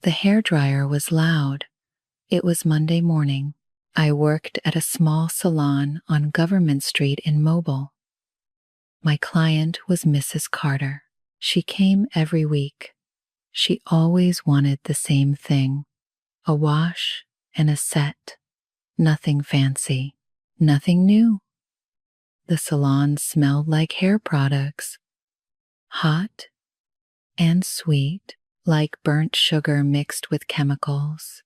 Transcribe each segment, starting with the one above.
The hairdryer was loud. It was Monday morning. I worked at a small salon on Government Street in Mobile. My client was Mrs. Carter. She came every week. She always wanted the same thing: a wash and a set. Nothing fancy, nothing new. The salon smelled like hair products, hot and sweet, like burnt sugar mixed with chemicals.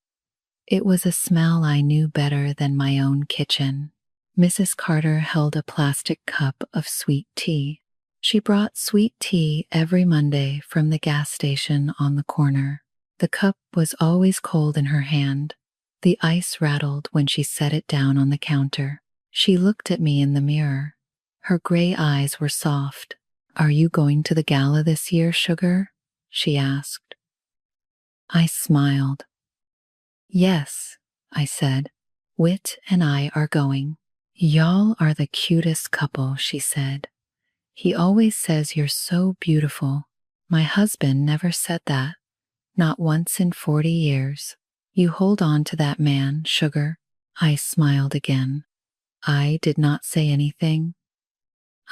It was a smell I knew better than my own kitchen. Mrs. Carter held a plastic cup of sweet tea. She brought sweet tea every Monday from the gas station on the corner. The cup was always cold in her hand. The ice rattled when she set it down on the counter. She looked at me in the mirror. Her gray eyes were soft. "Are you going to the gala this year, sugar?" she asked. I smiled. "Yes," I said. "Whit and I are going." "Y'all are the cutest couple," she said. "He always says you're so beautiful. My husband never said that, not once in 40 years. You hold on to that man, sugar." I smiled again. I did not say anything.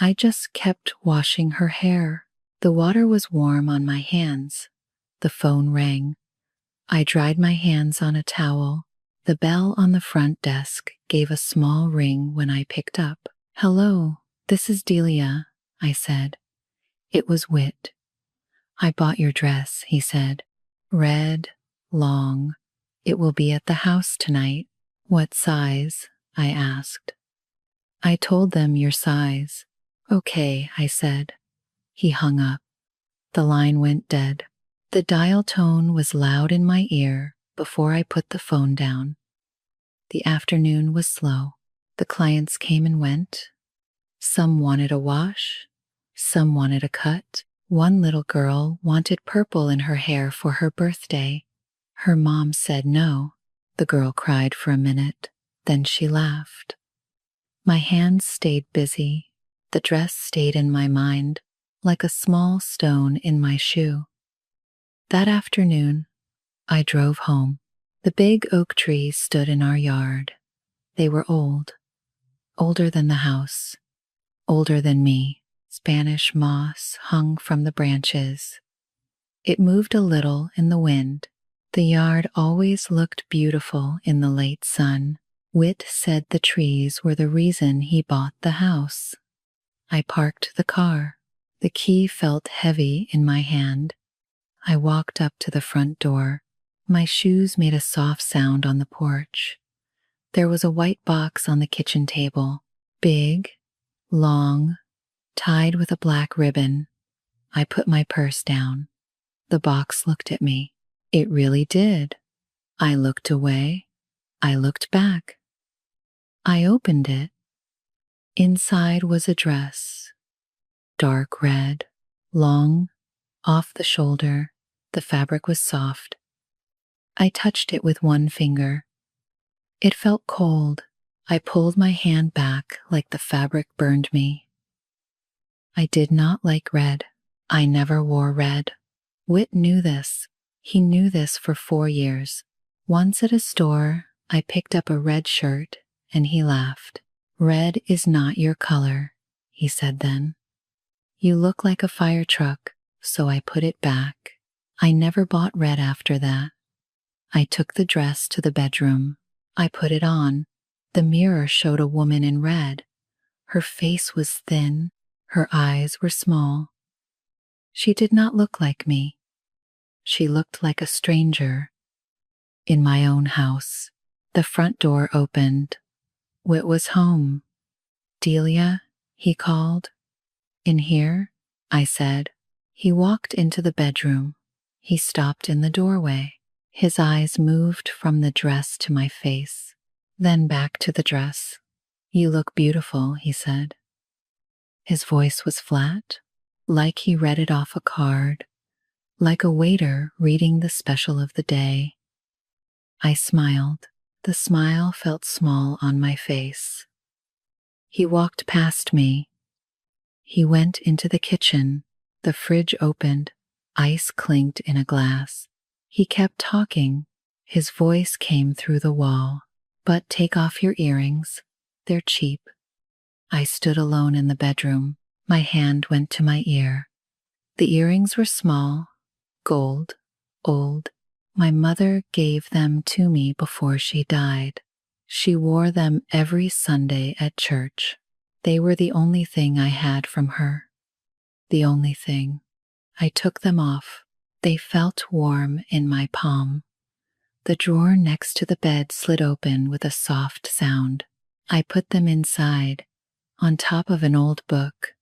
I just kept washing her hair. The water was warm on my hands. The phone rang. I dried my hands on a towel. The bell on the front desk gave a small ring when I picked up. "Hello, this is Delia," I said. It was Whit. "I bought your dress," he said. "Red, long. It will be at the house tonight." "What size?" I asked. I told them your size. "Okay," I said. He hung up. The line went dead. The dial tone was loud in my ear before I put the phone down. The afternoon was slow. The clients came and went. Some wanted a wash. Some wanted a cut. One little girl wanted purple in her hair for her birthday. Her mom said no. The girl cried for a minute. Then she laughed. My hands stayed busy. The dress stayed in my mind, like a small stone in my shoe. That afternoon, I drove home. The big oak trees stood in our yard. They were old, older than the house, older than me. Spanish moss hung from the branches. It moved a little in the wind. The yard always looked beautiful in the late sun. Whit said the trees were the reason he bought the house. I parked the car. The key felt heavy in my hand. I walked up to the front door. My shoes made a soft sound on the porch. There was a white box on the kitchen table, big, long, tied with a black ribbon. I put my purse down. The box looked at me. It really did. I looked away. I looked back. I opened it. Inside was a dress, dark red, long, off the shoulder. The fabric was soft. I touched it with one finger. It felt cold. I pulled my hand back like the fabric burned me. I did not like red. I never wore red. Whit knew this. He knew this for 4 years. Once at a store, I picked up a red shirt and he laughed. "Red is not your color," he said then. "You look like a fire truck," so I put it back. I never bought red after that. I took the dress to the bedroom. I put it on. The mirror showed a woman in red. Her face was thin. Her eyes were small. She did not look like me. She looked like a stranger. In my own house, the front door opened. Whit was home. "Delia," he called. "In here?" I said. He walked into the bedroom. He stopped in the doorway. His eyes moved from the dress to my face, then back to the dress. "You look beautiful," he said. His voice was flat, like he read it off a card, like a waiter reading the special of the day. I smiled. The smile felt small on my face. He walked past me. He went into the kitchen. The fridge opened. Ice clinked in a glass. He kept talking. His voice came through the wall. But take off your earrings. They're cheap. I stood alone in the bedroom. My hand went to my ear. The earrings were small, gold, old. My mother gave them to me before she died. She wore them every Sunday at church. They were the only thing I had from her. The only thing. I took them off. They felt warm in my palm. The drawer next to the bed slid open with a soft sound. I put them inside, on top of an old book.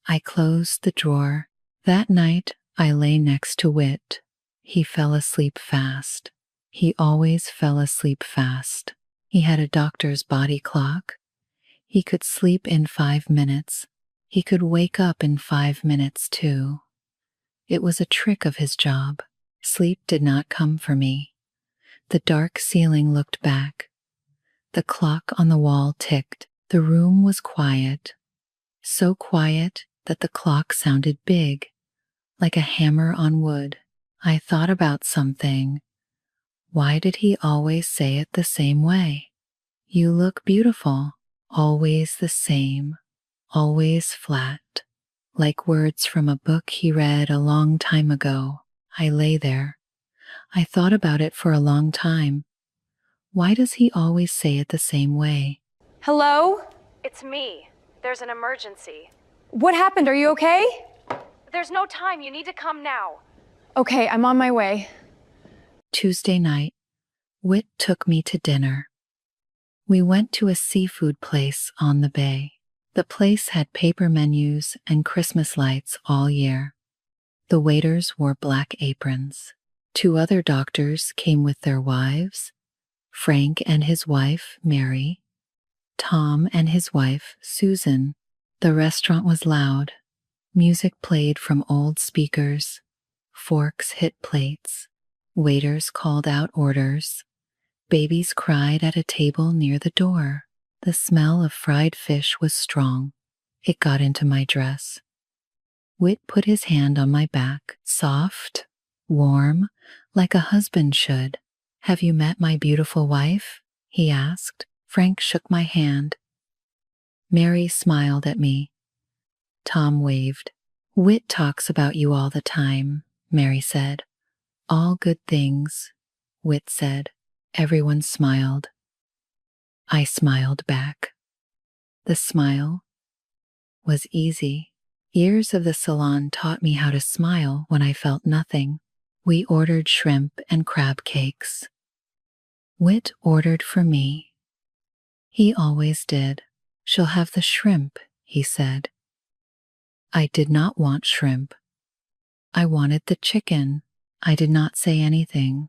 I closed the drawer. That night, I lay next to Whit. He fell asleep fast. He always fell asleep fast. He had a doctor's body clock. He could sleep in 5 minutes. He could wake up in 5 minutes too. It was a trick of his job. Sleep did not come for me. The dark ceiling looked back. The clock on the wall ticked. The room was quiet. So quiet that the clock sounded big, like a hammer on wood. I thought about something. Why did he always say it the same way? You look beautiful. Always the same. Always flat. Like words from a book he read a long time ago. I lay there. I thought about it for a long time. Why does he always say it the same way? Hello? It's me. There's an emergency. What happened? Are you okay? There's no time. You need to come now. Okay, I'm on my way. Tuesday night, Whit took me to dinner. We went to a seafood place on the bay. The place had paper menus and Christmas lights all year. The waiters wore black aprons. 2 other doctors came with their wives, Frank and his wife, Mary, Tom and his wife, Susan. The restaurant was loud. Music played from old speakers. Forks hit plates. Waiters called out orders. Babies cried at a table near the door. The smell of fried fish was strong. It got into my dress. Whit put his hand on my back, soft, warm, like a husband should. Have you met my beautiful wife? He asked. Frank shook my hand. Mary smiled at me. Tom waved. Whit talks about you all the time, Mary said. All good things, Whit said. Everyone smiled. I smiled back. The smile was easy. Years of the salon taught me how to smile when I felt nothing. We ordered shrimp and crab cakes. Whit ordered for me. He always did. She'll have the shrimp, he said. I did not want shrimp. I wanted the chicken. I did not say anything.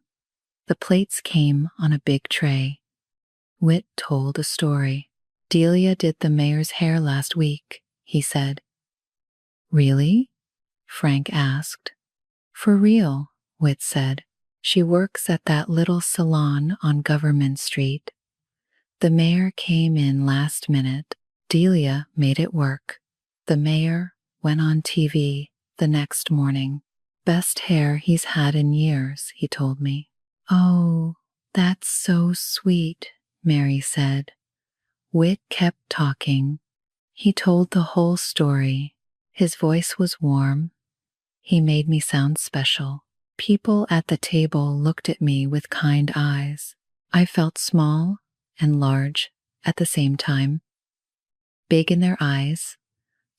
The plates came on a big tray. Whit told a story. Delia did the mayor's hair last week, he said. Really? Frank asked. For real, Whit said. She works at that little salon on Government Street. The mayor came in last minute. Delia made it work. The mayor went on TV the next morning. Best hair he's had in years, he told me. Oh, that's so sweet, Mary said. Whit kept talking. He told the whole story. His voice was warm. He made me sound special. People at the table looked at me with kind eyes. I felt small and large at the same time. Big in their eyes,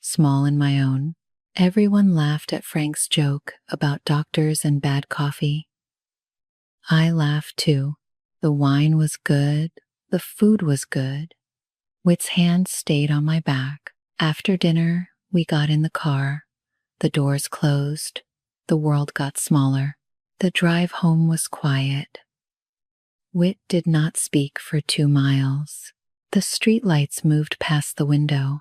small in my own. Everyone laughed at Frank's joke about doctors and bad coffee. I laughed too. The wine was good. The food was good. Whit's hand stayed on my back. After dinner, we got in the car. The doors closed. The world got smaller. The drive home was quiet. Whit did not speak for 2 miles. The streetlights moved past the window.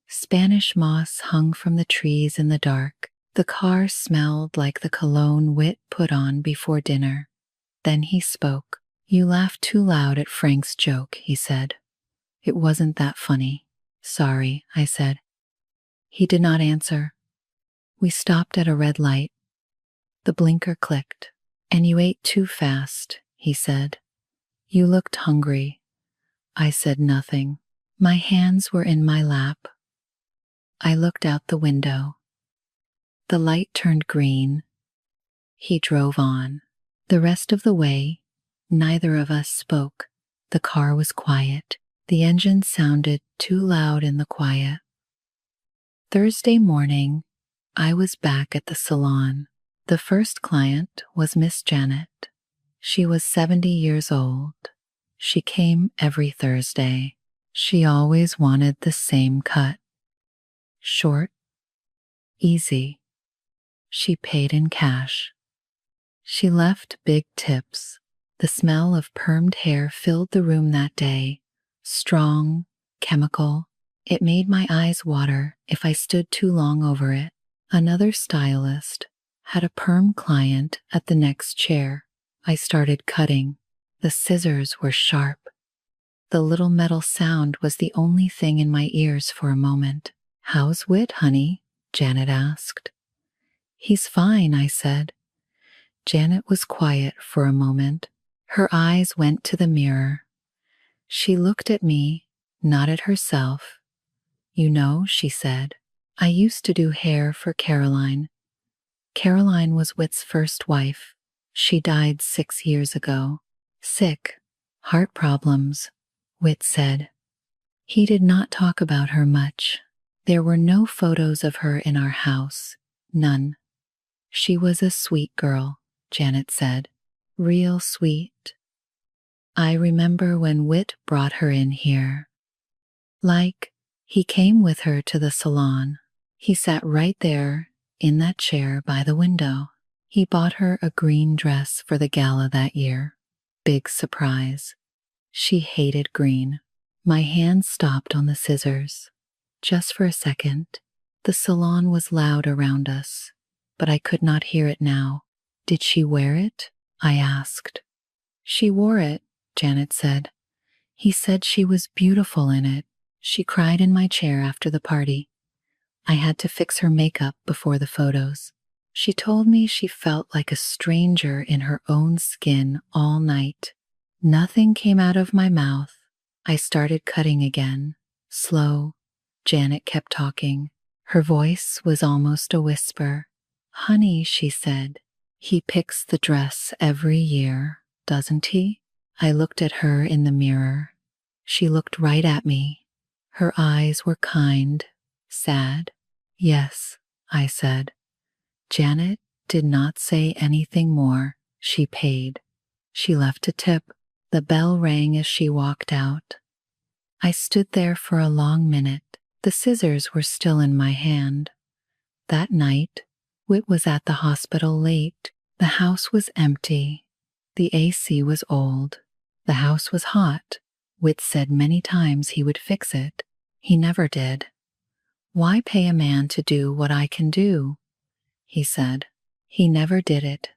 Spanish moss hung from the trees in the dark. The car smelled like the cologne Whit put on before dinner. Then he spoke. You laughed too loud at Frank's joke, he said. It wasn't that funny. Sorry, I said. He did not answer. We stopped at a red light. The blinker clicked. And you ate too fast, he said. You looked hungry. I said nothing. My hands were in my lap. I looked out the window. The light turned green. He drove on. The rest of the way, neither of us spoke. The car was quiet. The engine sounded too loud in the quiet. Thursday morning, I was back at the salon. The first client was Miss Janet. She was 70 years old. She came every Thursday. She always wanted the same cut. Short, easy. She paid in cash. She left big tips. The smell of permed hair filled the room that day. Strong, chemical. It made my eyes water if I stood too long over it. Another stylist had a perm client at the next chair. I started cutting. The scissors were sharp. The little metal sound was the only thing in my ears for a moment. How's Whit, honey? Janet asked. He's fine, I said. Janet was quiet for a moment. Her eyes went to the mirror. She looked at me, not at herself. You know, she said, I used to do hair for Caroline. Caroline was Whit's first wife. She died 6 years ago. Sick, heart problems, Whit said. He did not talk about her much. There were no photos of her in our house, none. She was a sweet girl, Janet said. Real sweet. I remember when Whit brought her in here. He came with her to the salon. He sat right there in that chair by the window. He bought her a green dress for the gala that year. Big surprise. She hated green. My hand stopped on the scissors. Just for a second. The salon was loud around us, but I could not hear it now. Did she wear it? I asked. She wore it, Janet said. He said she was beautiful in it. She cried in my chair after the party. I had to fix her makeup before the photos. She told me she felt like a stranger in her own skin all night. Nothing came out of my mouth. I started cutting again. Slow. Janet kept talking. Her voice was almost a whisper. Honey, she said, he picks the dress every year, doesn't he? I looked at her in the mirror. She looked right at me. Her eyes were kind, sad. Yes, I said. Janet did not say anything more. She paid. She left a tip. The bell rang as she walked out. I stood there for a long minute. The scissors were still in my hand. That night, Whit was at the hospital late. The house was empty. The AC was old. The house was hot. Whit said many times he would fix it. He never did. Why pay a man to do what I can do? He said. He never did it.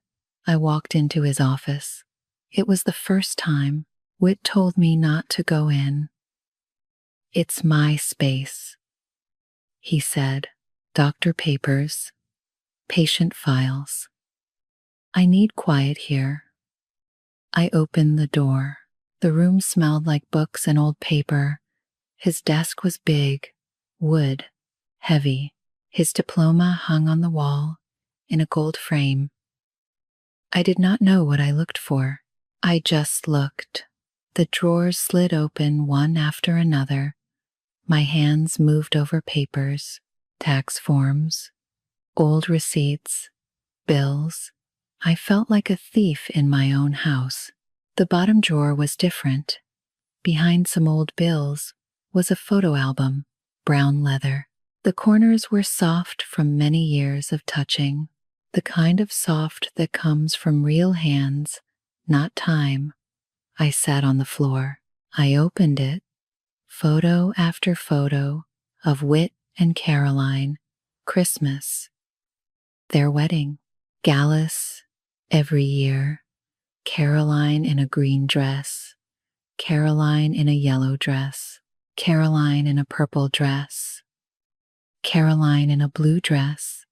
I walked into his office. It was the first time. Whit told me not to go in. It's my space, he said. Doctor papers, patient files. I need quiet here. I opened the door. The room smelled like books and old paper. His desk was big, wood, heavy. His diploma hung on the wall in a gold frame. I did not know what I looked for. I just looked. The drawers slid open one after another. My hands moved over papers, tax forms, old receipts, bills. I felt like a thief in my own house. The bottom drawer was different. Behind some old bills was a photo album, brown leather. The corners were soft from many years of touching, the kind of soft that comes from real hands, not time. I sat on the floor. I opened it. Photo after photo of Whit and Caroline, Christmas, their wedding, Gallus, every year, Caroline in a green dress, Caroline in a yellow dress, Caroline in a purple dress, Caroline in a blue dress,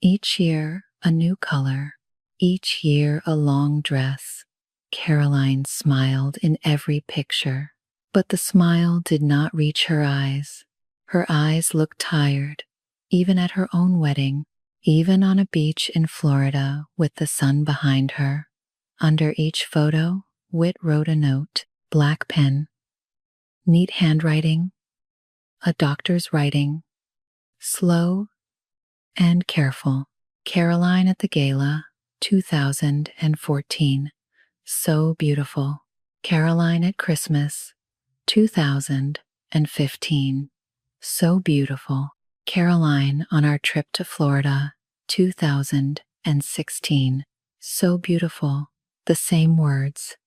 each year a new color. Each year a long dress. Caroline smiled in every picture, but the smile did not reach her eyes. Her eyes looked tired, even at her own wedding, even on a beach in Florida with the sun behind her. Under each photo, Whit wrote a note, black pen, neat handwriting, a doctor's writing, slow and careful. Caroline at the gala, 2014. So beautiful. Caroline at Christmas, 2015. So beautiful. Caroline on our trip to Florida, 2016. So beautiful. The same words.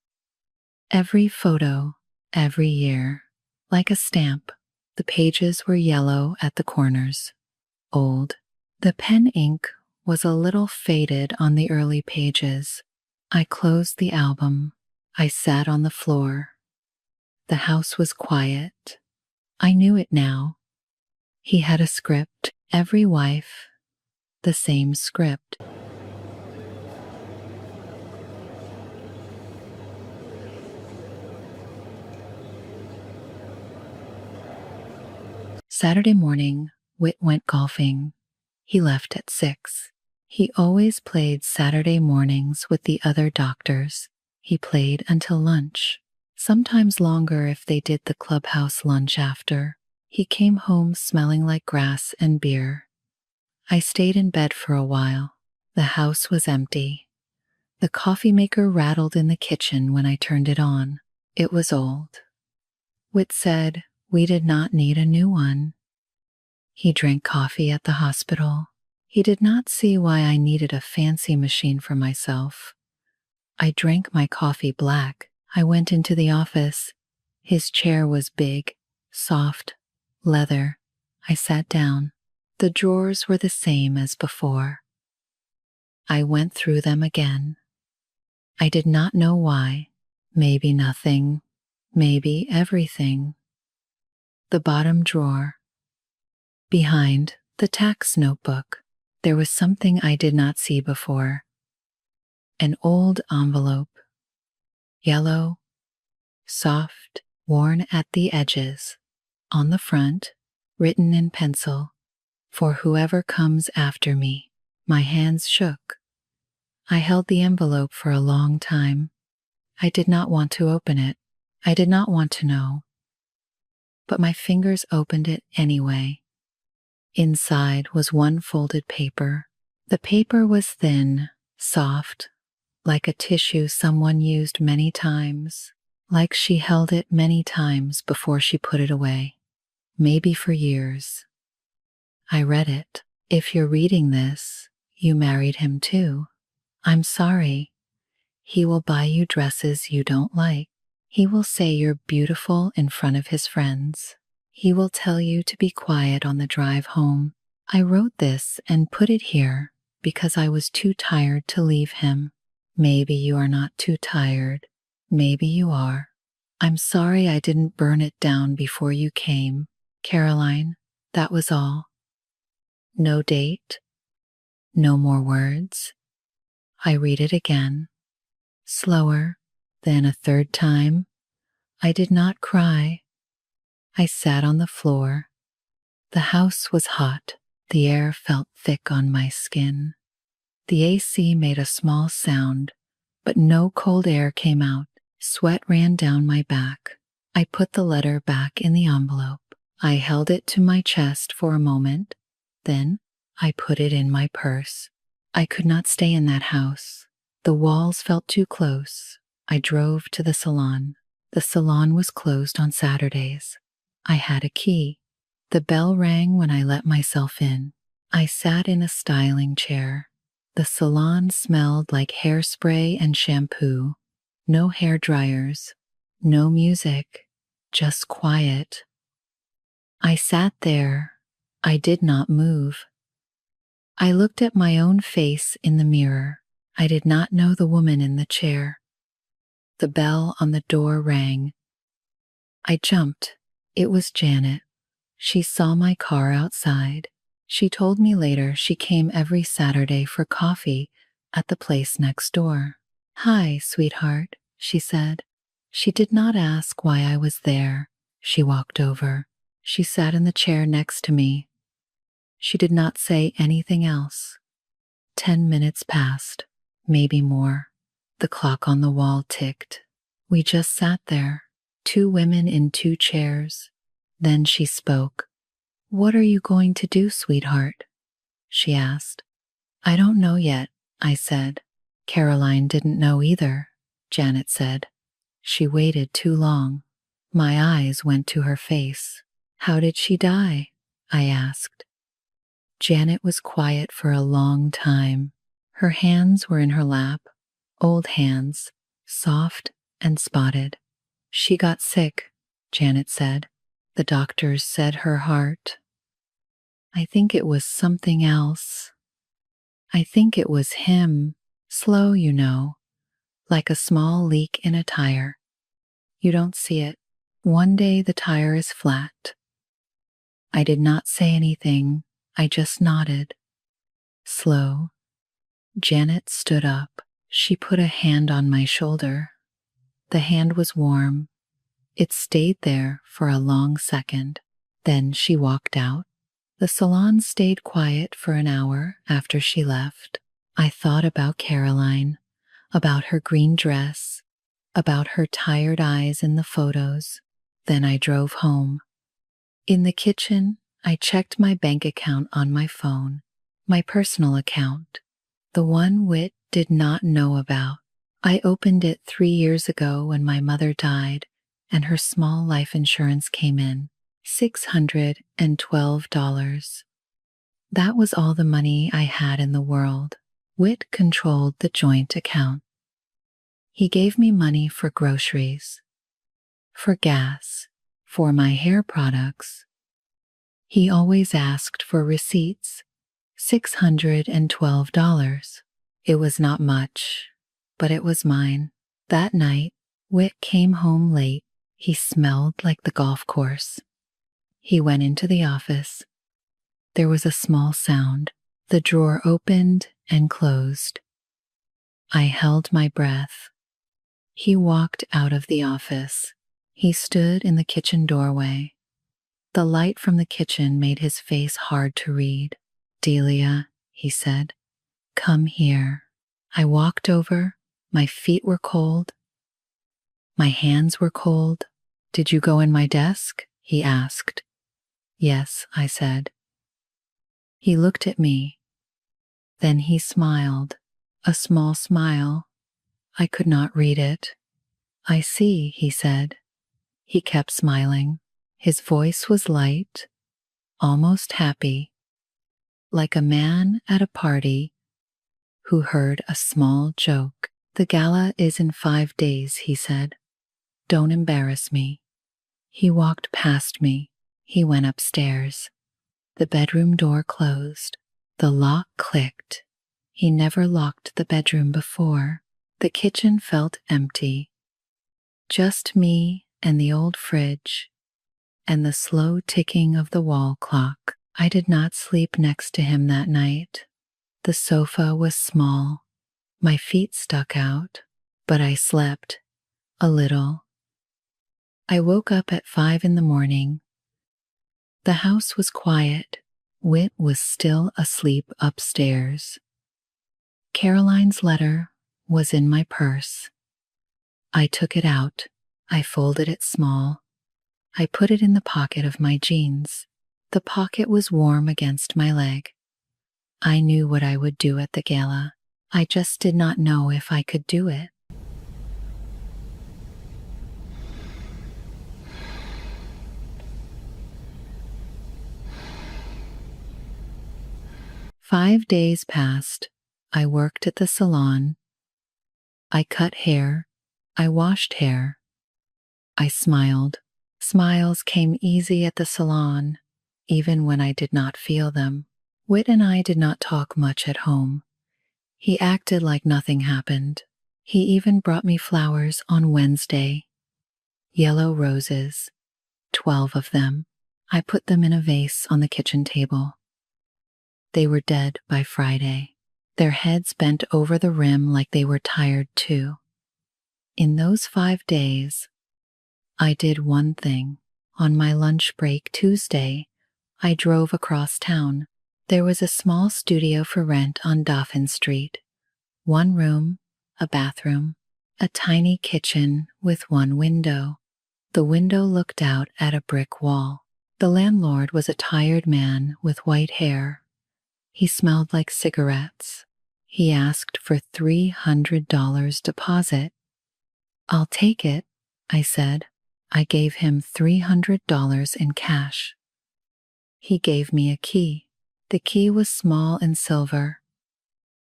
Every photo, every year. Like a stamp, the pages were yellow at the corners. Old. The pen ink was a little faded on the early pages. I closed the album. I sat on the floor. The house was quiet. I knew it now. He had a script, every wife, the same script. Saturday morning, Whit went golfing. He left at 6. He always played Saturday mornings with the other doctors. He played until lunch, sometimes longer if they did the clubhouse lunch after. He came home smelling like grass and beer. I stayed in bed for a while. The house was empty. The coffee maker rattled in the kitchen when I turned it on. It was old. Whit said we did not need a new one. He drank coffee at the hospital. He did not see why I needed a fancy machine for myself. I drank my coffee black. I went into the office. His chair was big, soft, leather. I sat down. The drawers were the same as before. I went through them again. I did not know why. Maybe nothing. Maybe everything. The bottom drawer. Behind the tax notebook, there was something I did not see before. An old envelope. Yellow, soft, worn at the edges. On the front, written in pencil, for whoever comes after me. My hands shook. I held the envelope for a long time. I did not want to open it. I did not want to know. But my fingers opened it anyway. Inside was one folded paper. The paper was thin, soft, like a tissue someone used many times, like she held it many times before she put it away, maybe for years. I read it. If you're reading this, you married him too. I'm sorry. He will buy you dresses you don't like. He will say you're beautiful in front of his friends. He will tell you to be quiet on the drive home. I wrote this and put it here because I was too tired to leave him. Maybe you are not too tired. Maybe you are. I'm sorry I didn't burn it down before you came. Caroline, that was all. No date. No more words. I read it again. Slower, then a third time. I did not cry. I sat on the floor. The house was hot. The air felt thick on my skin. The AC made a small sound, but no cold air came out. Sweat ran down my back. I put the letter back in the envelope. I held it to my chest for a moment. Then I put it in my purse. I could not stay in that house. The walls felt too close. I drove to the salon. The salon was closed on Saturdays. I had a key. The bell rang when I let myself in. I sat in a styling chair. The salon smelled like hairspray and shampoo. No hair dryers. No music. Just quiet. I sat there. I did not move. I looked at my own face in the mirror. I did not know the woman in the chair. The bell on the door rang. I jumped. It was Janet. She saw my car outside. She told me later she came every Saturday for coffee at the place next door. "Hi, sweetheart," she said. She did not ask why I was there. She walked over. She sat in the chair next to me. She did not say anything else. 10 minutes passed, maybe more. The clock on the wall ticked. We just sat there, two women in two chairs. Then she spoke. "What are you going to do, sweetheart?" she asked. "I don't know yet," I said. "Caroline didn't know either," Janet said. "She waited too long." My eyes went to her face. "How did she die?" I asked. Janet was quiet for a long time. Her hands were in her lap, old hands, soft and spotted. "She got sick," Janet said. "The doctors said her heart. I think it was something else. I think it was him, slow, you know, like a small leak in a tire. You don't see it. One day the tire is flat." I did not say anything. I just nodded. Slow. Janet stood up. She put a hand on my shoulder. The hand was warm. It stayed there for a long second. Then she walked out. The salon stayed quiet for an hour after she left. I thought about Caroline, about her green dress, about her tired eyes in the photos. Then I drove home. In the kitchen, I checked my bank account on my phone, my personal account, the one Whit did not know about. I opened it 3 years ago when my mother died and her small life insurance came in, $612. That was all the money I had in the world. Whit controlled the joint account. He gave me money for groceries, for gas, for my hair products. He always asked for receipts, $612. It was not much, but it was mine. That night, Whit came home late. He smelled like the golf course. He went into the office. There was a small sound. The drawer opened and closed. I held my breath. He walked out of the office. He stood in the kitchen doorway. The light from the kitchen made his face hard to read. "Delia," he said, "come here." I walked over. My feet were cold. My hands were cold. "Did you go in my desk?" he asked. "Yes," I said. He looked at me. Then he smiled, a small smile. I could not read it. "I see," he said. He kept smiling. His voice was light, almost happy, like a man at a party who heard a small joke. "The gala is in 5 days," he said. "Don't embarrass me." He walked past me. He went upstairs. The bedroom door closed. The lock clicked. He never locked the bedroom before. The kitchen felt empty. Just me and the old fridge and the slow ticking of the wall clock. I did not sleep next to him that night. The sofa was small. My feet stuck out, but I slept a little. I woke up at 5 in the morning. The house was quiet. Whit was still asleep upstairs. Caroline's letter was in my purse. I took it out. I folded it small. I put it in the pocket of my jeans. The pocket was warm against my leg. I knew what I would do at the gala. I just did not know if I could do it. "5 days passed. I worked at the salon. I cut hair. I washed hair. I smiled. Smiles came easy at the salon, even when I did not feel them. Whit and I did not talk much at home. He acted like nothing happened. He even brought me flowers on Wednesday. Yellow roses, 12 of them. I put them in a vase on the kitchen table. They were dead by Friday. their heads bent over the rim like they were tired too. In those 5 days, I did one thing. On my lunch break Tuesday, I drove across town. There was a small studio for rent on Dauphin Street. 1 room, a bathroom, a tiny kitchen with 1 window. The window looked out at a brick wall. The landlord was a tired man with white hair. He smelled like cigarettes. He asked for $300 deposit. "I'll take it," I said. I gave him $300 in cash. He gave me a key. The key was small and silver.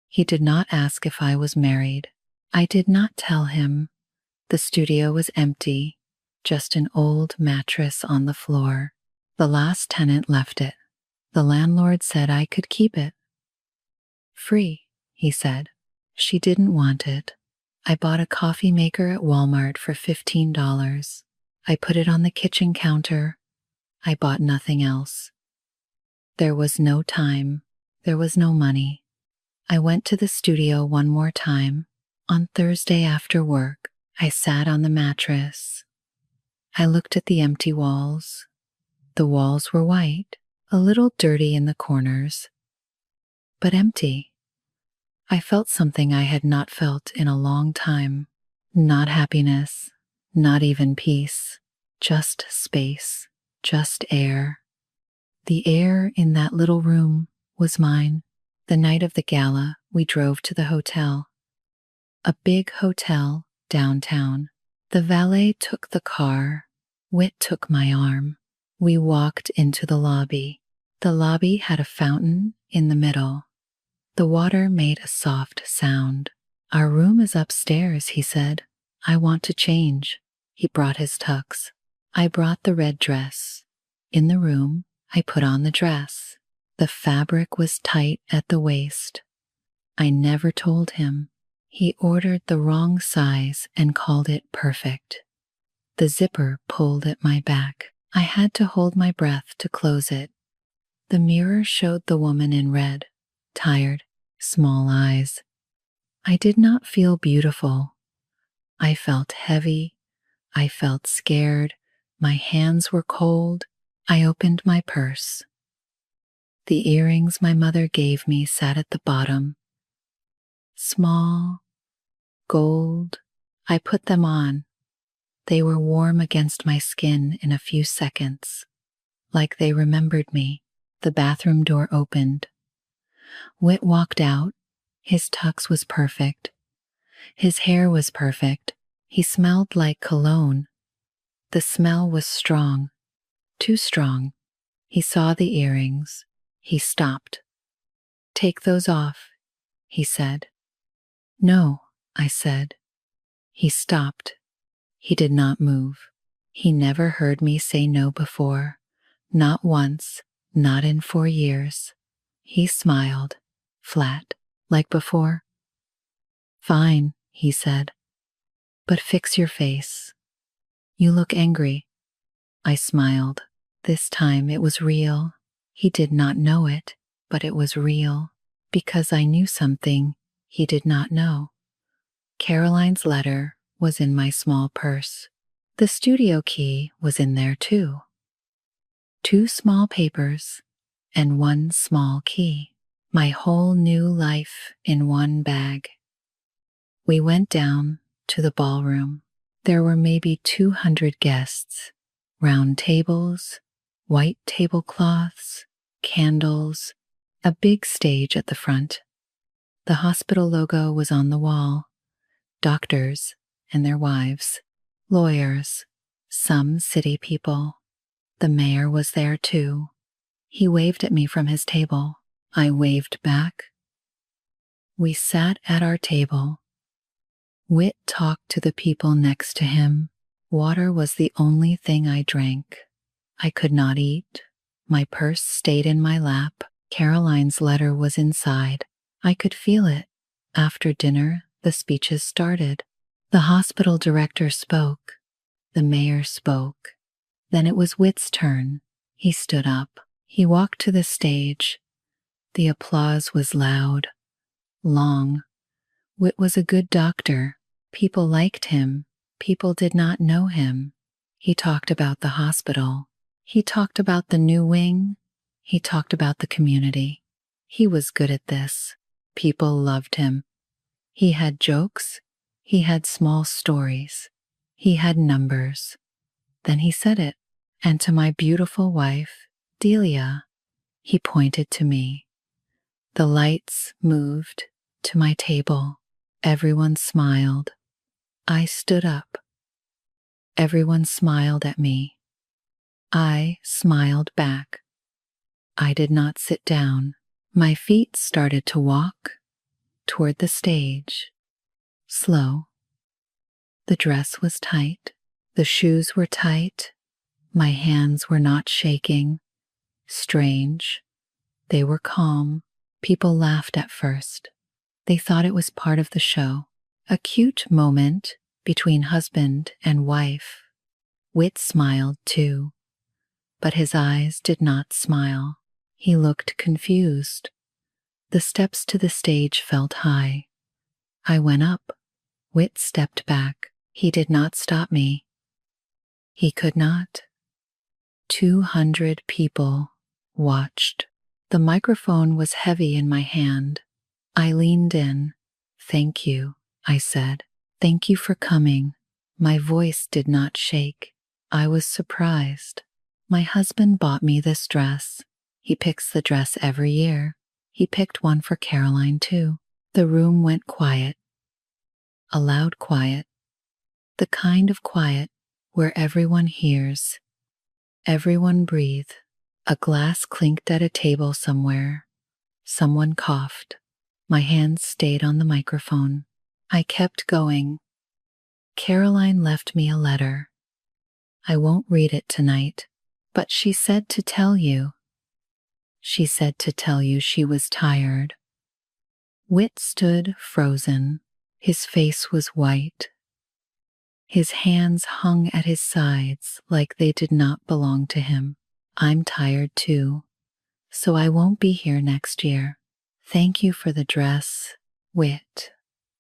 He did not ask if I was married. I did not tell him. The studio was empty, just an old mattress on the floor. The last tenant left it. The landlord said I could keep it. "Free," he said. She didn't want it. I bought a coffee maker at Walmart for $15. I put it on the kitchen counter. I bought nothing else. There was no time. There was no money. I went to the studio one more time. On Thursday after work, I sat on the mattress. I looked at the empty walls. The walls were white, a little dirty in the corners, but empty. I felt something I had not felt in a long time. Not happiness, not even peace, just space, just air. The air in that little room was mine. The night of the gala, we drove to the hotel. A big hotel downtown. The valet took the car. Whit took my arm. We walked into the lobby. The lobby had a fountain in the middle. The water made a soft sound. "Our room is upstairs," he said. "I want to change." He brought his tux. I brought the red dress. In the room, I put on the dress. The fabric was tight at the waist. I never told him. He ordered the wrong size and called it perfect. The zipper pulled at my back. I had to hold my breath to close it. The mirror showed the woman in red, tired, small eyes. I did not feel beautiful. I felt heavy. I felt scared. My hands were cold. I opened my purse. The earrings my mother gave me sat at the bottom. Small, gold. I put them on. They were warm against my skin in a few seconds, like they remembered me. The bathroom door opened. Whit walked out. His tux was perfect. His hair was perfect. He smelled like cologne. The smell was strong, too strong. He saw the earrings. He stopped. "Take those off," he said. "No," I said. He stopped. He did not move. He never heard me say no before. Not once, not in 4 years. He smiled, flat, like before. "Fine," he said. "But fix your face. You look angry." I smiled. This time it was real. He did not know it, but it was real, because I knew something he did not know. Caroline's letter was in my small purse. The studio key was in there too. 2 small papers and 1 small key. My whole new life in 1 bag. We went down to the ballroom. There were maybe 200 guests. Round tables, white tablecloths, candles, a big stage at the front. The hospital logo was on the wall. Doctors and their wives, lawyers, some city people. The mayor was there too. He waved at me from his table. I waved back. We sat at our table. Whit talked to the people next to him. Water was the only thing I drank. I could not eat. My purse stayed in my lap. Caroline's letter was inside. I could feel it. After dinner, the speeches started. The hospital director spoke. The mayor spoke. Then it was Whit's turn. He stood up. He walked to the stage. The applause was loud. long. Whit was a good doctor. People liked him. People did not know him. He talked about the hospital. He talked about the new wing. He talked about the community. He was good at this. People loved him. He had jokes. He had small stories. He had numbers. Then he said it. And to my beautiful wife, Delia, he pointed to me. The lights moved to my table. Everyone smiled. I stood up. Everyone smiled at me. I smiled back. I did not sit down. My feet started to walk toward the stage. Slow. The dress was tight. The shoes were tight. My hands were not shaking. Strange. They were calm. People laughed at first. They thought it was part of the show. A cute moment between husband and wife. Whit smiled too, but his eyes did not smile. He looked confused. The steps to the stage felt high. I went up. Whit stepped back. He did not stop me. He could not. 200 people watched. The microphone was heavy in my hand. I leaned in. "Thank you," I said. "Thank you for coming." My voice did not shake. I was surprised. My husband bought me this dress. He picks the dress every year. He picked one for Caroline too. The room went quiet. A loud quiet. The kind of quiet where everyone hears. Everyone breathed. A glass clinked at a table somewhere. Someone coughed. My hands stayed on the microphone. I kept going. Caroline left me a letter. I won't read it tonight, but she said to tell you. She said to tell you she was tired. Whit stood frozen. His face was white. His hands hung at his sides like they did not belong to him. "I'm tired too, so I won't be here next year. Thank you for the dress, Whit.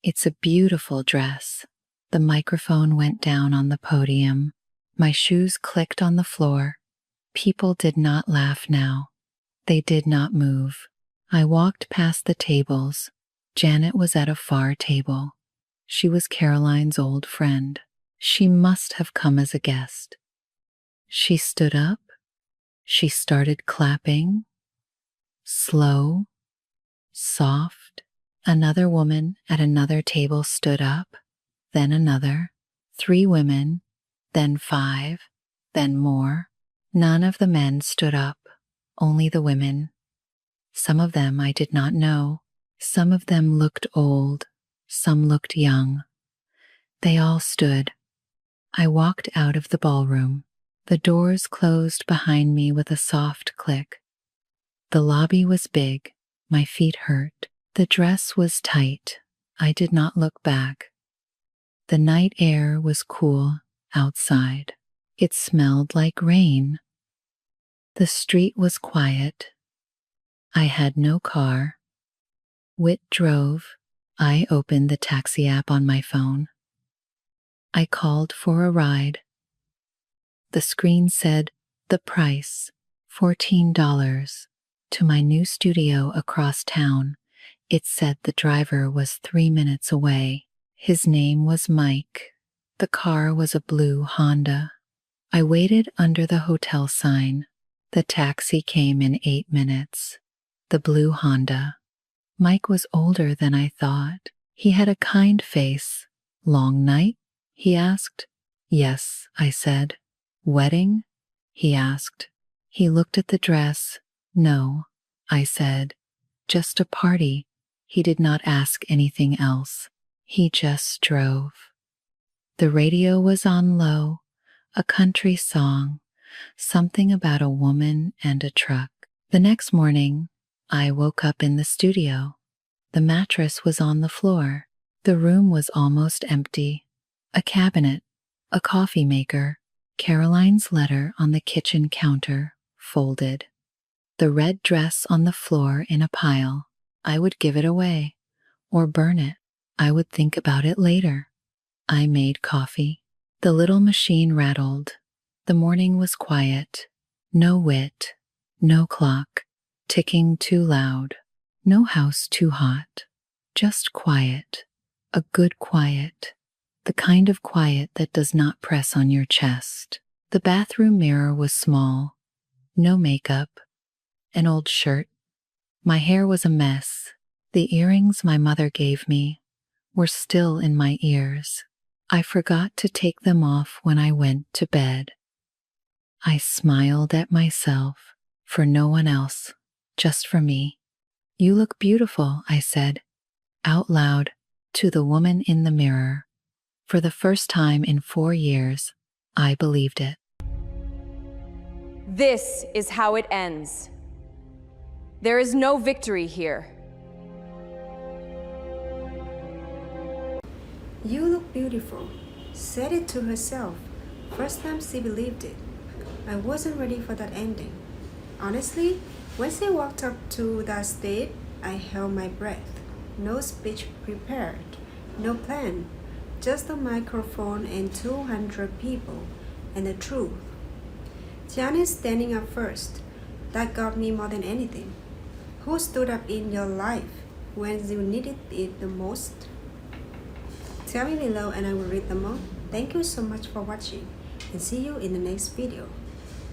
It's a beautiful dress." The microphone went down on the podium. My shoes clicked on the floor. People did not laugh now. They did not move. I walked past the tables. Janet was at a far table. She was Caroline's old friend. She must have come as a guest. She stood up. She started clapping. Slow, soft. Another woman at another table stood up, then another, 3 women, then 5, then more. None of the men stood up, only the women. Some of them I did not know. Some of them looked old, some looked young. They all stood. I walked out of the ballroom. The doors closed behind me with a soft click. The lobby was big. My feet hurt. The dress was tight. I did not look back. The night air was cool outside. It smelled like rain. The street was quiet. I had no car. Whit drove. I opened the taxi app on my phone. I called for a ride. The screen said, "The price, $14, to my new studio across town." It said the driver was 3 minutes away. His name was Mike. The car was a blue Honda. I waited under the hotel sign. The taxi came in 8 minutes. The blue Honda. Mike was older than I thought. He had a kind face. "Long night?" he asked. "Yes," I said. "Wedding?" he asked. He looked at the dress. "No," I said. "Just a party." He did not ask anything else. He just drove. The radio was on low, a country song, something about a woman and a truck. The next morning, I woke up in the studio. The mattress was on the floor. The room was almost empty. A cabinet, a coffee maker, Caroline's letter on the kitchen counter, folded. The red dress on the floor in a pile. I would give it away. or burn it. I would think about it later. I made coffee. The little machine rattled. The morning was quiet. No wit. No clock ticking too loud. No house too hot. Just quiet. A good quiet. The kind of quiet that does not press on your chest. The bathroom mirror was small. No makeup. An old shirt. My hair was a mess. The earrings my mother gave me were still in my ears. I forgot to take them off when I went to bed. I smiled at myself, for no one else, just for me. You look beautiful, I said, out loud, to the woman in the mirror. For the first time in 4 years, I believed it. This is how it ends. There is no victory here. You look beautiful, said it to herself. First time she believed it. I wasn't ready for that ending. Honestly, when she walked up to that stage, I held my breath. No speech prepared, no plan, just a microphone and 200 people, and the truth. Janice standing up first. That got me more than anything. Who stood up in your life when you needed it the most? Tell me below and I will read them all. Thank you so much for watching and see you in the next video.